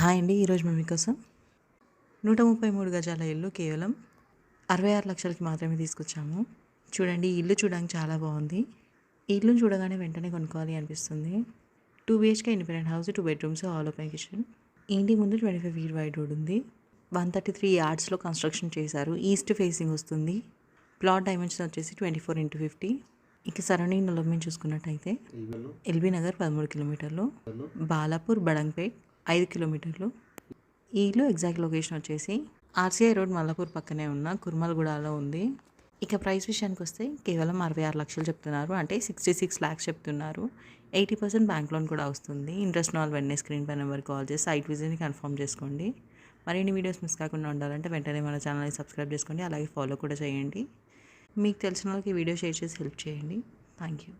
Hi అండి. ఈరోజు మేము మీకోసం 133 గజాల ఇల్లు కేవలం 66 లక్షలకి మాత్రమే తీసుకొచ్చాము. చూడండి, ఈ ఇల్లు చూడడానికి చాలా బాగుంది. ఈ ఇల్లును చూడగానే వెంటనే కొనుక్కోవాలి అనిపిస్తుంది. 2 BHK independent house, 2 bedrooms, all open kitchen. ఇంటి ముందు 25 ఫీట్ వైడ్ రోడ్ ఉంది. 133 యార్డ్స్లో కన్స్ట్రక్షన్ చేశారు. ఈస్ట్ ఫేసింగ్ వస్తుంది. ప్లాట్ డైమెన్షన్ వచ్చేసి 24x50. ఇక సరౌండింగ్లో మేము చూసుకున్నట్టయితే ఎల్బీ నగర్ 13 కిలోమీటర్లు, బాలాపూర్ బడంగ్పేట్ 5 కిలోమీటర్లు. ఈ ఇల్లు ఎగ్జాక్ట్ లొకేషన్ వచ్చేసి ఆర్సీఐ రోడ్ మల్లాపూర్ పక్కనే ఉన్న కుర్మల్గూడలో ఉంది. ఇక ప్రైస్ విషయానికి వస్తే కేవలం 66 లక్షలు చెప్తున్నారు, అంటే 66 lakhs చెప్తున్నారు. 80% బ్యాంక్ లోన్ కూడా వస్తుంది. ఇంట్రెస్ట్ నాల్ వెంటనే స్క్రీన్ పై నెంబర్ కాల్ చేసి సైట్ విజిట్ని కన్ఫర్మ్ చేసుకోండి. మరిన్ని వీడియోస్ మిస్ కాకుండా ఉండాలంటే వెంటనే మన ఛానల్ని సబ్స్క్రైబ్ చేసుకోండి, అలాగే ఫాలో కూడా చేయండి. మీకు తెలిసిన వాళ్ళకి వీడియో షేర్ చేసి హెల్ప్ చేయండి. Thank you.